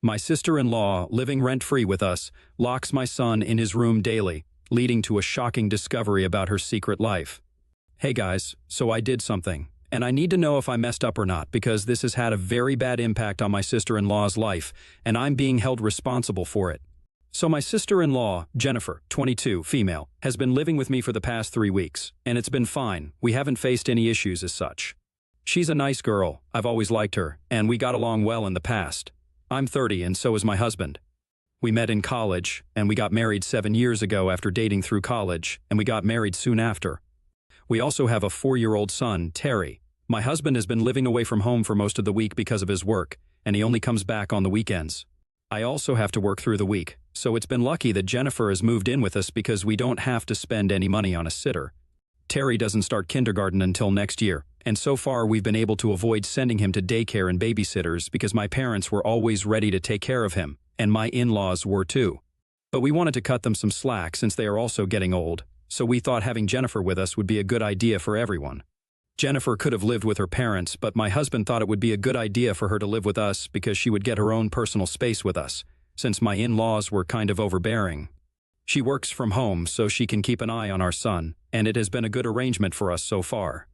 My sister-in-law, living rent-free with us, locks my son in his room daily, leading to a shocking discovery about her secret life. Hey guys, so I did something, and I need to know if I messed up or not because this has had a very bad impact on my sister-in-law's life, and I'm being held responsible for it. So my sister-in-law, Jennifer, 22, female, has been living with me for the past 3 weeks, and it's been fine. We haven't faced any issues as such. She's a nice girl, I've always liked her, and we got along well in the past. I'm 30 and so is my husband. We met in college, and we got married 7 years ago after dating through college, and we got married soon after. We also have a 4-year-old son, Terry. My husband has been living away from home for most of the week because of his work, and he only comes back on the weekends. I also have to work through the week, so it's been lucky that Jennifer has moved in with us because we don't have to spend any money on a sitter. Terry doesn't start kindergarten until next year, and so far we've been able to avoid sending him to daycare and babysitters because my parents were always ready to take care of him, and my in-laws were too. But we wanted to cut them some slack since they are also getting old, so we thought having Jennifer with us would be a good idea for everyone. Jennifer could have lived with her parents, but my husband thought it would be a good idea for her to live with us because she would get her own personal space with us, since my in-laws were kind of overbearing. She works from home so she can keep an eye on our son, and it has been a good arrangement for us so far.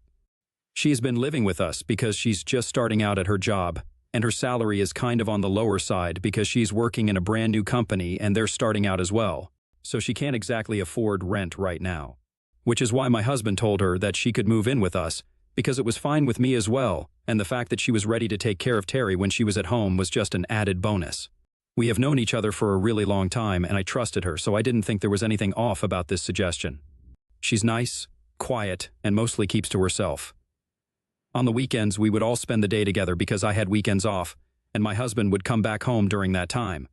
She's been living with us because she's just starting out at her job, and her salary is kind of on the lower side because she's working in a brand new company and they're starting out as well, so she can't exactly afford rent right now. Which is why my husband told her that she could move in with us, because it was fine with me as well, and the fact that she was ready to take care of Terry when she was at home was just an added bonus. We have known each other for a really long time, and I trusted her, so I didn't think there was anything off about this suggestion. She's nice, quiet, and mostly keeps to herself. On the weekends, we would all spend the day together because I had weekends off, and my husband would come back home during that time.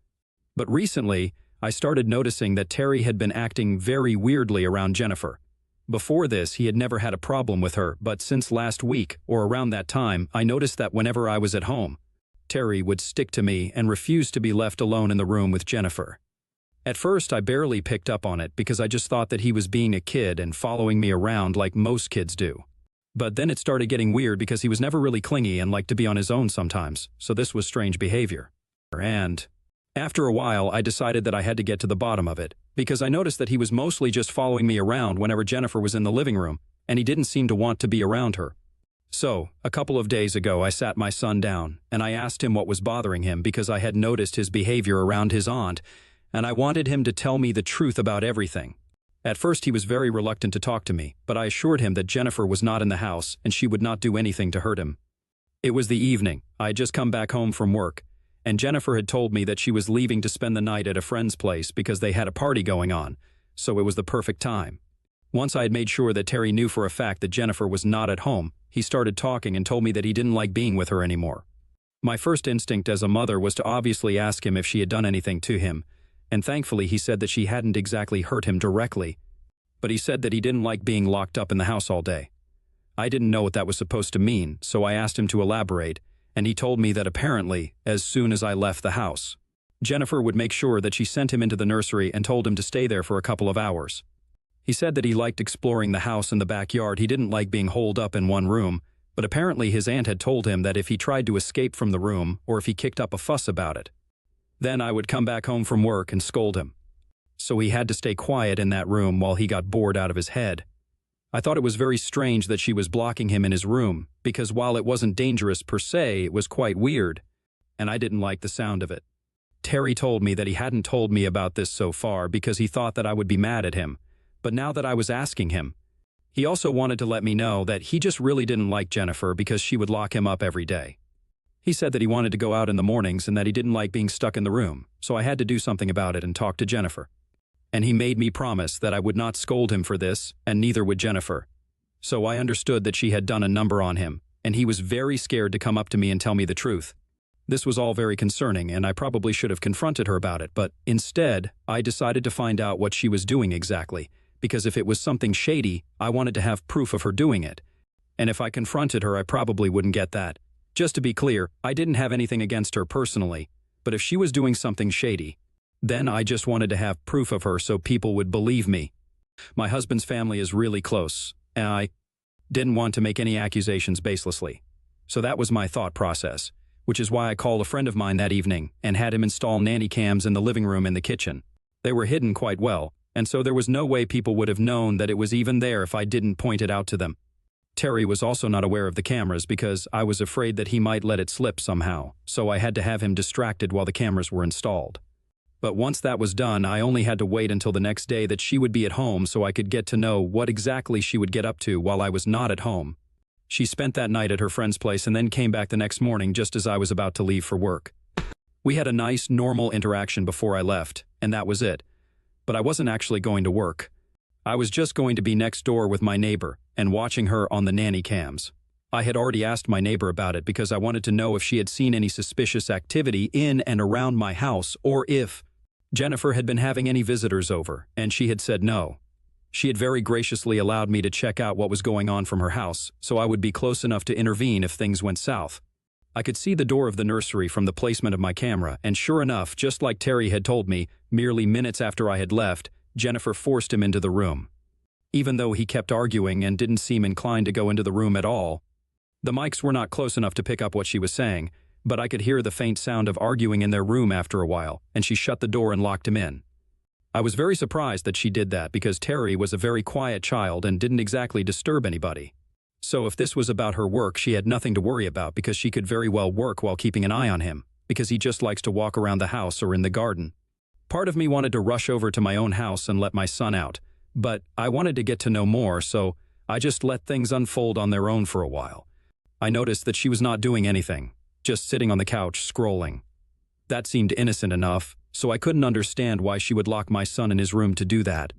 But recently, I started noticing that Terry had been acting very weirdly around Jennifer. Before this, he had never had a problem with her, but since last week, or around that time, I noticed that whenever I was at home, Terry would stick to me and refuse to be left alone in the room with Jennifer. At first, I barely picked up on it because I just thought that he was being a kid and following me around like most kids do. But then it started getting weird because he was never really clingy and liked to be on his own sometimes, so this was strange behavior. And after a while, I decided that I had to get to the bottom of it, because I noticed that he was mostly just following me around whenever Jennifer was in the living room, and he didn't seem to want to be around her. So, a couple of days ago, I sat my son down, and I asked him what was bothering him because I had noticed his behavior around his aunt, and I wanted him to tell me the truth about everything. At first, he was very reluctant to talk to me, but I assured him that Jennifer was not in the house and she would not do anything to hurt him. It was the evening. I had just come back home from work, and Jennifer had told me that she was leaving to spend the night at a friend's place because they had a party going on, so it was the perfect time. Once I had made sure that Terry knew for a fact that Jennifer was not at home, he started talking and told me that he didn't like being with her anymore. My first instinct as a mother was to obviously ask him if she had done anything to him, and thankfully he said that she hadn't exactly hurt him directly, but he said that he didn't like being locked up in the house all day. I didn't know what that was supposed to mean, so I asked him to elaborate, and he told me that apparently, as soon as I left the house, Jennifer would make sure that she sent him into the nursery and told him to stay there for a couple of hours. He said that he liked exploring the house and the backyard. He didn't like being holed up in one room, but apparently his aunt had told him that if he tried to escape from the room or if he kicked up a fuss about it, then I would come back home from work and scold him. So he had to stay quiet in that room while he got bored out of his head. I thought it was very strange that she was blocking him in his room, because while it wasn't dangerous per se, it was quite weird, and I didn't like the sound of it. Terry told me that he hadn't told me about this so far because he thought that I would be mad at him, but now that I was asking him, he also wanted to let me know that he just really didn't like Jennifer because she would lock him up every day. He said that he wanted to go out in the mornings and that he didn't like being stuck in the room, so I had to do something about it and talk to Jennifer. And he made me promise that I would not scold him for this, and neither would Jennifer. So I understood that she had done a number on him, and he was very scared to come up to me and tell me the truth. This was all very concerning, and I probably should have confronted her about it, but instead, I decided to find out what she was doing exactly, because if it was something shady, I wanted to have proof of her doing it. And if I confronted her, I probably wouldn't get that. Just to be clear, I didn't have anything against her personally, but if she was doing something shady, then I just wanted to have proof of her so people would believe me. My husband's family is really close, and I didn't want to make any accusations baselessly. So that was my thought process, which is why I called a friend of mine that evening and had him install nanny cams in the living room and the kitchen. They were hidden quite well, and so there was no way people would have known that it was even there if I didn't point it out to them. Terry was also not aware of the cameras because I was afraid that he might let it slip somehow, so I had to have him distracted while the cameras were installed. But once that was done, I only had to wait until the next day that she would be at home so I could get to know what exactly she would get up to while I was not at home. She spent that night at her friend's place and then came back the next morning just as I was about to leave for work. We had a nice, normal interaction before I left, and that was it. But I wasn't actually going to work. I was just going to be next door with my neighbor and watching her on the nanny cams. I had already asked my neighbor about it because I wanted to know if she had seen any suspicious activity in and around my house or if Jennifer had been having any visitors over, and she had said no. She had very graciously allowed me to check out what was going on from her house, so I would be close enough to intervene if things went south. I could see the door of the nursery from the placement of my camera, and sure enough, just like Terry had told me, merely minutes after I had left, Jennifer forced him into the room. Even though he kept arguing and didn't seem inclined to go into the room at all, the mics were not close enough to pick up what she was saying, but I could hear the faint sound of arguing in their room after a while, and she shut the door and locked him in. I was very surprised that she did that because Terry was a very quiet child and didn't exactly disturb anybody. So if this was about her work, she had nothing to worry about because she could very well work while keeping an eye on him, because he just likes to walk around the house or in the garden. Part of me wanted to rush over to my own house and let my son out, but I wanted to get to know more, so I just let things unfold on their own for a while. I noticed that she was not doing anything, just sitting on the couch scrolling. That seemed innocent enough, so I couldn't understand why she would lock my son in his room to do that.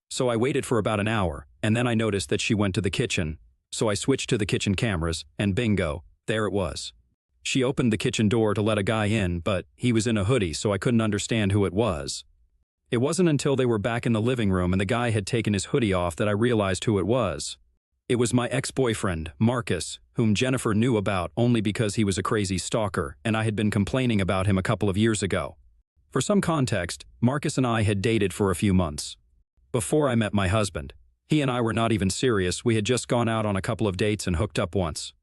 So I waited for about an hour, and then I noticed that she went to the kitchen, so I switched to the kitchen cameras, and bingo, there it was. She opened the kitchen door to let a guy in, but he was in a hoodie, so I couldn't understand who it was. It wasn't until they were back in the living room and the guy had taken his hoodie off that I realized who it was. It was my ex-boyfriend, Marcus, whom Jennifer knew about only because he was a crazy stalker, and I had been complaining about him a couple of years ago. For some context, Marcus and I had dated for a few months. Before I met my husband, he and I were not even serious. We had just gone out on a couple of dates and hooked up once.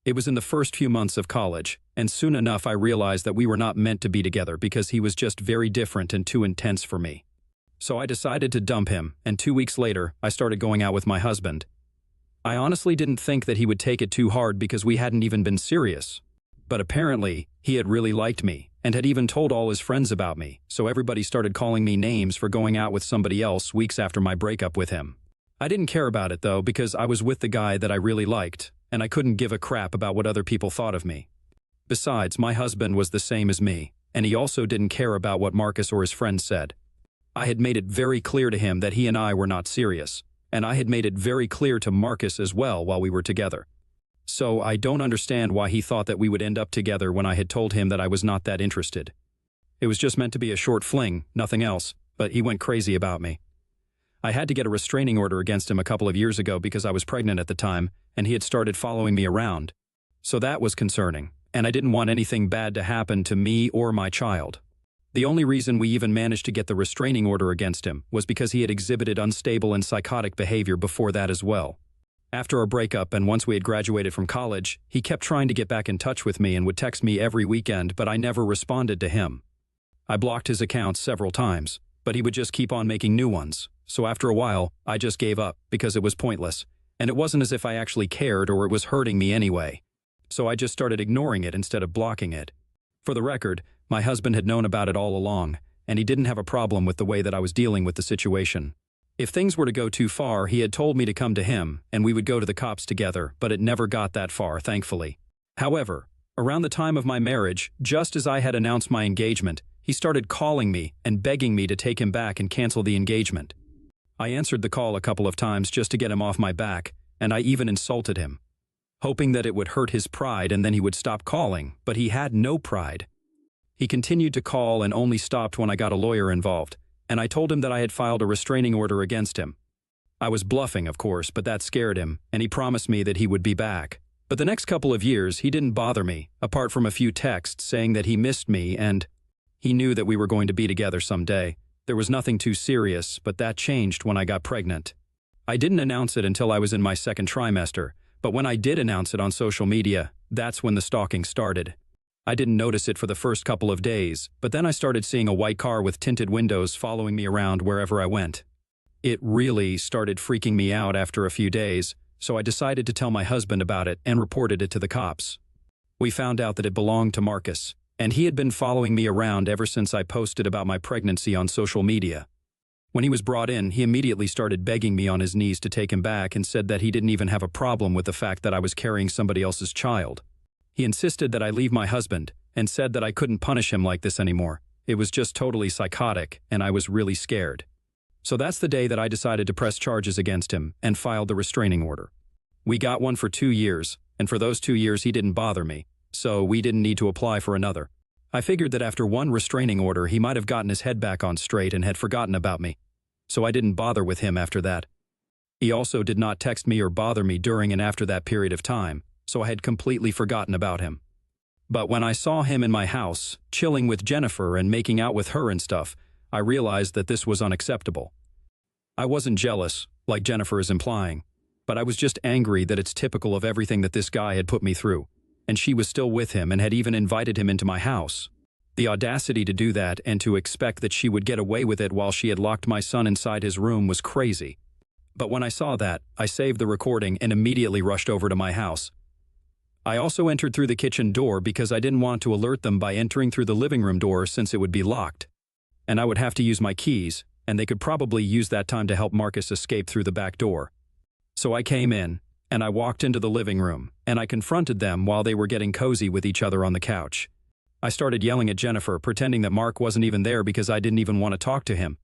It was in the first few months of college, and soon enough I realized that we were not meant to be together because he was just very different and too intense for me. So I decided to dump him, and 2 weeks later, I started going out with my husband. I honestly didn't think that he would take it too hard because we hadn't even been serious. But apparently, he had really liked me, and had even told all his friends about me, so everybody started calling me names for going out with somebody else weeks after my breakup with him. I didn't care about it though because I was with the guy that I really liked, and I couldn't give a crap about what other people thought of me. Besides, my husband was the same as me, and he also didn't care about what Marcus or his friends said. I had made it very clear to him that he and I were not serious, and I had made it very clear to Marcus as well while we were together. So I don't understand why he thought that we would end up together when I had told him that I was not that interested. It was just meant to be a short fling, nothing else, but he went crazy about me. I had to get a restraining order against him a couple of years ago because I was pregnant at the time, and he had started following me around. So that was concerning, and I didn't want anything bad to happen to me or my child. The only reason we even managed to get the restraining order against him was because he had exhibited unstable and psychotic behavior before that as well. After our breakup and once we had graduated from college, he kept trying to get back in touch with me and would text me every weekend, but I never responded to him. I blocked his accounts several times, but he would just keep on making new ones. So after a while, I just gave up because it was pointless, and it wasn't as if I actually cared or it was hurting me anyway. So I just started ignoring it instead of blocking it. For the record, my husband had known about it all along, and he didn't have a problem with the way that I was dealing with the situation. If things were to go too far, he had told me to come to him, and we would go to the cops together, but it never got that far, thankfully. However, around the time of my marriage, just as I had announced my engagement, he started calling me and begging me to take him back and cancel the engagement. I answered the call a couple of times just to get him off my back, and I even insulted him, hoping that it would hurt his pride and then he would stop calling, but he had no pride. He continued to call and only stopped when I got a lawyer involved, and I told him that I had filed a restraining order against him. I was bluffing, of course, but that scared him, and he promised me that he would be back. But the next couple of years, he didn't bother me, apart from a few texts saying that he missed me and he knew that we were going to be together someday. There was nothing too serious, but that changed when I got pregnant. I didn't announce it until I was in my second trimester, but when I did announce it on social media, that's when the stalking started. I didn't notice it for the first couple of days, but then I started seeing a white car with tinted windows following me around wherever I went. It really started freaking me out after a few days, so I decided to tell my husband about it and reported it to the cops. We found out that it belonged to Marcus, and he had been following me around ever since I posted about my pregnancy on social media. When he was brought in, he immediately started begging me on his knees to take him back and said that he didn't even have a problem with the fact that I was carrying somebody else's child. He insisted that I leave my husband and said that I couldn't punish him like this anymore. It was just totally psychotic, and I was really scared. So that's the day that I decided to press charges against him and filed the restraining order. We got one for 2 years, and for those 2 years he didn't bother me, so we didn't need to apply for another. I figured that after one restraining order he might have gotten his head back on straight and had forgotten about me, so I didn't bother with him after that. He also did not text me or bother me during and after that period of time, so I had completely forgotten about him. But when I saw him in my house, chilling with Jennifer and making out with her and stuff, I realized that this was unacceptable. I wasn't jealous, like Jennifer is implying, but I was just angry that it's typical of everything that this guy had put me through, and she was still with him and had even invited him into my house. The audacity to do that and to expect that she would get away with it while she had locked my son inside his room was crazy. But when I saw that, I saved the recording and immediately rushed over to my house. I also entered through the kitchen door because I didn't want to alert them by entering through the living room door since it would be locked. And I would have to use my keys, and they could probably use that time to help Marcus escape through the back door. So I came in, and I walked into the living room, and I confronted them while they were getting cozy with each other on the couch. I started yelling at Jennifer, pretending that Mark wasn't even there because I didn't even want to talk to him.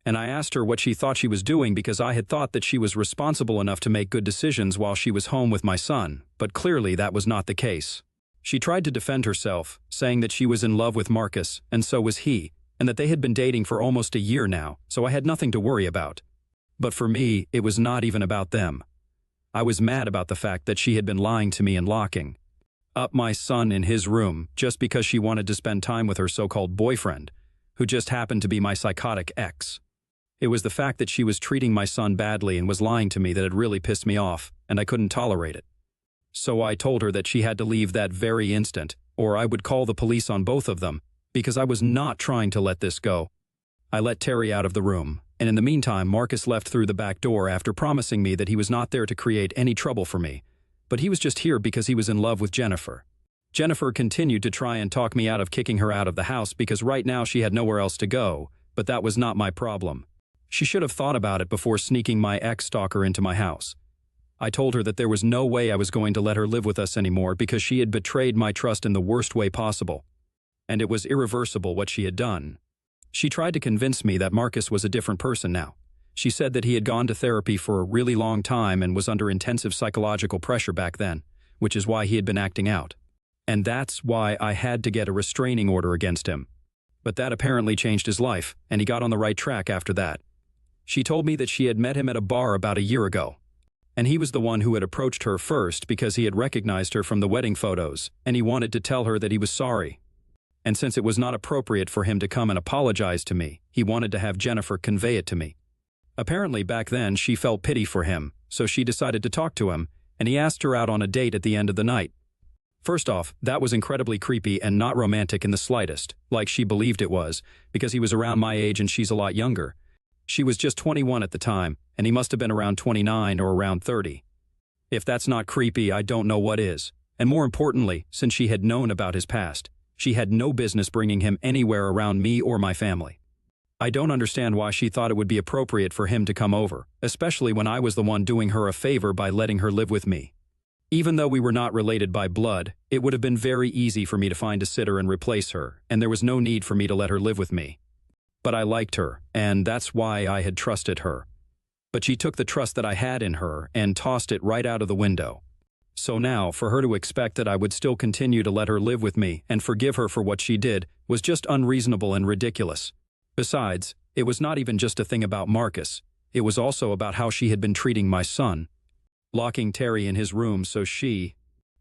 And I asked her what she thought she was doing because I had thought that she was responsible enough to make good decisions while she was home with my son, but clearly that was not the case. She tried to defend herself, saying that she was in love with Marcus, and so was he, and that they had been dating for almost a year now, so I had nothing to worry about. But for me, it was not even about them. I was mad about the fact that she had been lying to me and locking up my son in his room just because she wanted to spend time with her so-called boyfriend, who just happened to be my psychotic ex. It was the fact that she was treating my son badly and was lying to me that had really pissed me off, and I couldn't tolerate it. So I told her that she had to leave that very instant, or I would call the police on both of them, because I was not trying to let this go. I let Terry out of the room, and in the meantime Marcus left through the back door after promising me that he was not there to create any trouble for me, but he was just here because he was in love with Jennifer. Jennifer continued to try and talk me out of kicking her out of the house because right now she had nowhere else to go, but that was not my problem. She should have thought about it before sneaking my ex-stalker into my house. I told her that there was no way I was going to let her live with us anymore because she had betrayed my trust in the worst way possible. And it was irreversible what she had done. She tried to convince me that Marcus was a different person now. She said that he had gone to therapy for a really long time and was under intensive psychological pressure back then, which is why he had been acting out. And that's why I had to get a restraining order against him. But that apparently changed his life, and he got on the right track after that. She told me that she had met him at a bar about a year ago, and he was the one who had approached her first because he had recognized her from the wedding photos, and he wanted to tell her that he was sorry. And since it was not appropriate for him to come and apologize to me, he wanted to have Jennifer convey it to me. Apparently back then she felt pity for him, so she decided to talk to him, and he asked her out on a date at the end of the night. First off, that was incredibly creepy and not romantic in the slightest, like she believed it was, because he was around my age and she's a lot younger. She was just 21 at the time, and he must have been around 29 or around 30. If that's not creepy, I don't know what is. And more importantly, since she had known about his past, she had no business bringing him anywhere around me or my family. I don't understand why she thought it would be appropriate for him to come over, especially when I was the one doing her a favor by letting her live with me. Even though we were not related by blood, it would have been very easy for me to find a sitter and replace her, and there was no need for me to let her live with me. But I liked her, and that's why I had trusted her. But she took the trust that I had in her and tossed it right out of the window. So now, for her to expect that I would still continue to let her live with me and forgive her for what she did was just unreasonable and ridiculous. Besides, it was not even just a thing about Marcus. It was also about how she had been treating my son. Locking Terry in his room so she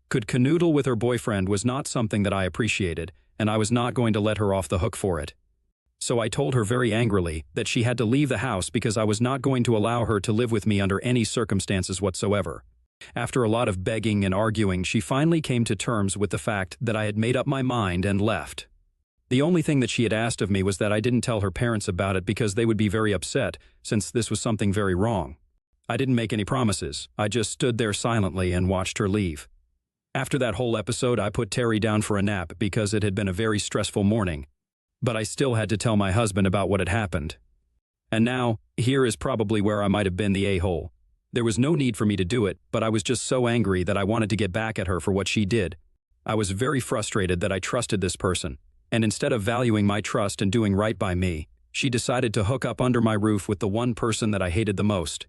could canoodle with her boyfriend was not something that I appreciated, and I was not going to let her off the hook for it. So I told her very angrily that she had to leave the house because I was not going to allow her to live with me under any circumstances whatsoever. After a lot of begging and arguing, she finally came to terms with the fact that I had made up my mind and left. The only thing that she had asked of me was that I didn't tell her parents about it because they would be very upset, since this was something very wrong. I didn't make any promises. I just stood there silently and watched her leave. After that whole episode, I put Terry down for a nap because it had been a very stressful morning. But I still had to tell my husband about what had happened. And now, here is probably where I might have been the a-hole. There was no need for me to do it, but I was just so angry that I wanted to get back at her for what she did. I was very frustrated that I trusted this person, and instead of valuing my trust and doing right by me, she decided to hook up under my roof with the one person that I hated the most.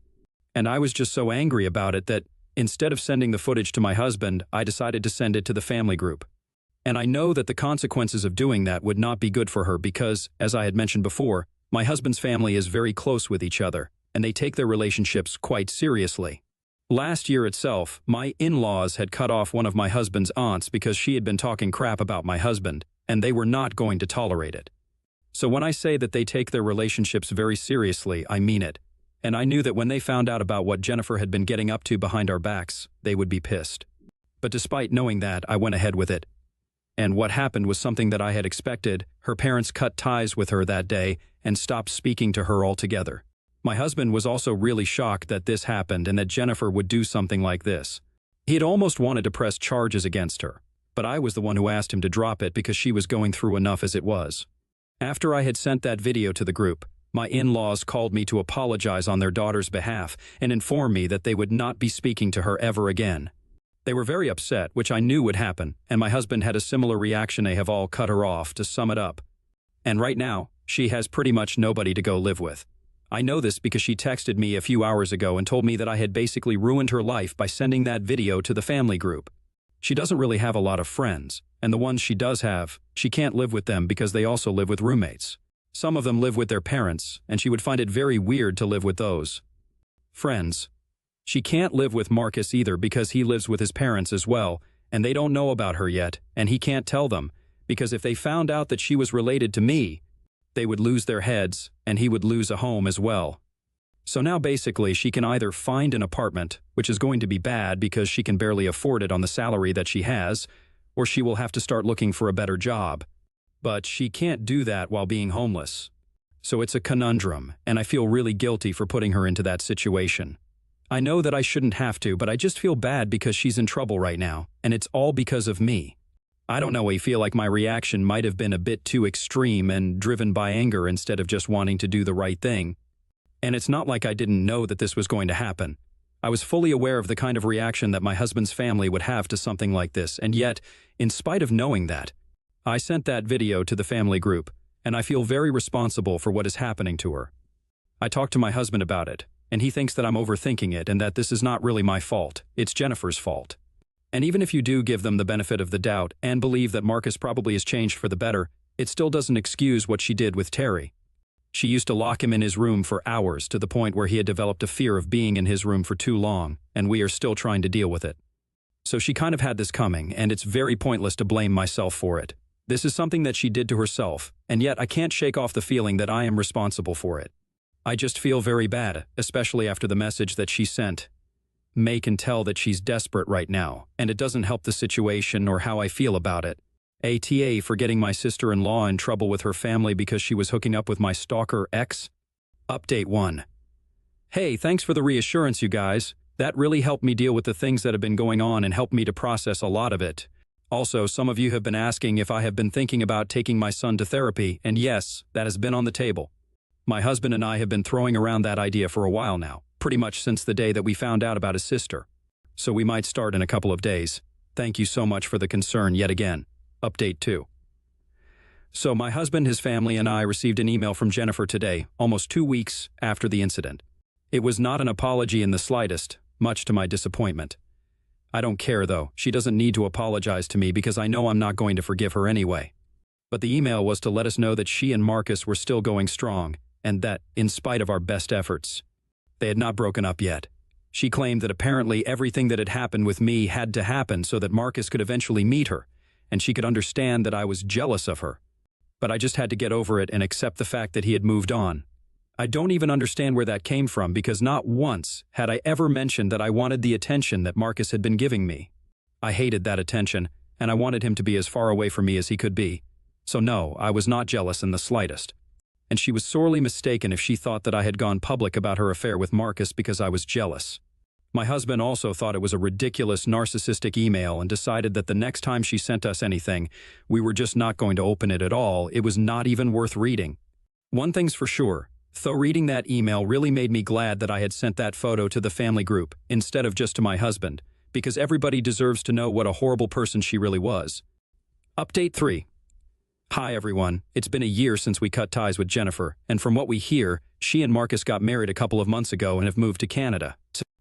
And I was just so angry about it that, instead of sending the footage to my husband, I decided to send it to the family group. And I know that the consequences of doing that would not be good for her because, as I had mentioned before, my husband's family is very close with each other, and they take their relationships quite seriously. Last year itself, my in-laws had cut off one of my husband's aunts because she had been talking crap about my husband, and they were not going to tolerate it. So when I say that they take their relationships very seriously, I mean it. And I knew that when they found out about what Jennifer had been getting up to behind our backs, they would be pissed. But despite knowing that, I went ahead with it. And what happened was something that I had expected. Her parents cut ties with her that day and stopped speaking to her altogether. My husband was also really shocked that this happened and that Jennifer would do something like this. He had almost wanted to press charges against her, but I was the one who asked him to drop it because she was going through enough as it was. After I had sent that video to the group, my in-laws called me to apologize on their daughter's behalf and inform me that they would not be speaking to her ever again. They were very upset, which I knew would happen, and my husband had a similar reaction. They have all cut her off, to sum it up. And right now, she has pretty much nobody to go live with. I know this because she texted me a few hours ago and told me that I had basically ruined her life by sending that video to the family group. She doesn't really have a lot of friends, and the ones she does have, she can't live with them because they also live with roommates. Some of them live with their parents, and she would find it very weird to live with those friends. She can't live with Marcus either because he lives with his parents as well, and they don't know about her yet, and he can't tell them, because if they found out that she was related to me, they would lose their heads, and he would lose a home as well. So now basically she can either find an apartment, which is going to be bad because she can barely afford it on the salary that she has, or she will have to start looking for a better job. But she can't do that while being homeless. So it's a conundrum, and I feel really guilty for putting her into that situation. I know that I shouldn't have to, but I just feel bad because she's in trouble right now, and it's all because of me. I don't know, I feel like my reaction might have been a bit too extreme and driven by anger instead of just wanting to do the right thing. And it's not like I didn't know that this was going to happen. I was fully aware of the kind of reaction that my husband's family would have to something like this, and yet, in spite of knowing that, I sent that video to the family group, and I feel very responsible for what is happening to her. I talked to my husband about it, and he thinks that I'm overthinking it and that this is not really my fault, it's Jennifer's fault. And even if you do give them the benefit of the doubt and believe that Marcus probably has changed for the better, it still doesn't excuse what she did with Terry. She used to lock him in his room for hours to the point where he had developed a fear of being in his room for too long, and we are still trying to deal with it. So she kind of had this coming, and it's very pointless to blame myself for it. This is something that she did to herself, and yet I can't shake off the feeling that I am responsible for it. I just feel very bad, especially after the message that she sent. May can tell that she's desperate right now, and it doesn't help the situation or how I feel about it. ATA for getting my sister-in-law in trouble with her family because she was hooking up with my stalker ex. Update 1. Hey, thanks for the reassurance, you guys. That really helped me deal with the things that have been going on and helped me to process a lot of it. Also, some of you have been asking if I have been thinking about taking my son to therapy, and yes, that has been on the table. My husband and I have been throwing around that idea for a while now, pretty much since the day that we found out about his sister. So we might start in a couple of days. Thank you so much for the concern yet again. Update 2. So my husband, his family, and I received an email from Jennifer today, almost 2 weeks after the incident. It was not an apology in the slightest, much to my disappointment. I don't care, though. She doesn't need to apologize to me because I know I'm not going to forgive her anyway. But the email was to let us know that she and Marcus were still going strong, and that, in spite of our best efforts, they had not broken up yet. She claimed that apparently everything that had happened with me had to happen so that Marcus could eventually meet her, and she could understand that I was jealous of her. But I just had to get over it and accept the fact that he had moved on. I don't even understand where that came from because not once had I ever mentioned that I wanted the attention that Marcus had been giving me. I hated that attention, and I wanted him to be as far away from me as he could be. So no, I was not jealous in the slightest. And she was sorely mistaken if she thought that I had gone public about her affair with Marcus because I was jealous. My husband also thought it was a ridiculous narcissistic email and decided that the next time she sent us anything, we were just not going to open it at all. It was not even worth reading. One thing's for sure, though reading that email really made me glad that I had sent that photo to the family group instead of just to my husband, because everybody deserves to know what a horrible person she really was. Update 3. Hi everyone, it's been a year since we cut ties with Jennifer, and from what we hear, she and Marcus got married a couple of months ago and have moved to Canada.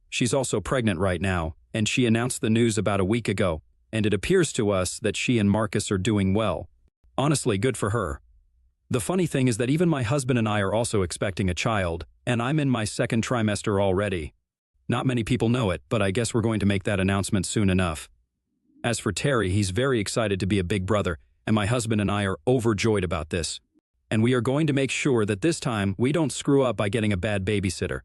She's also pregnant right now, and she announced the news about a week ago, and it appears to us that she and Marcus are doing well. Honestly, good for her. The funny thing is that even my husband and I are also expecting a child, and I'm in my second trimester already. Not many people know it, but I guess we're going to make that announcement soon enough. As for Terry, he's very excited to be a big brother, and my husband and I are overjoyed about this. And we are going to make sure that this time we don't screw up by getting a bad babysitter.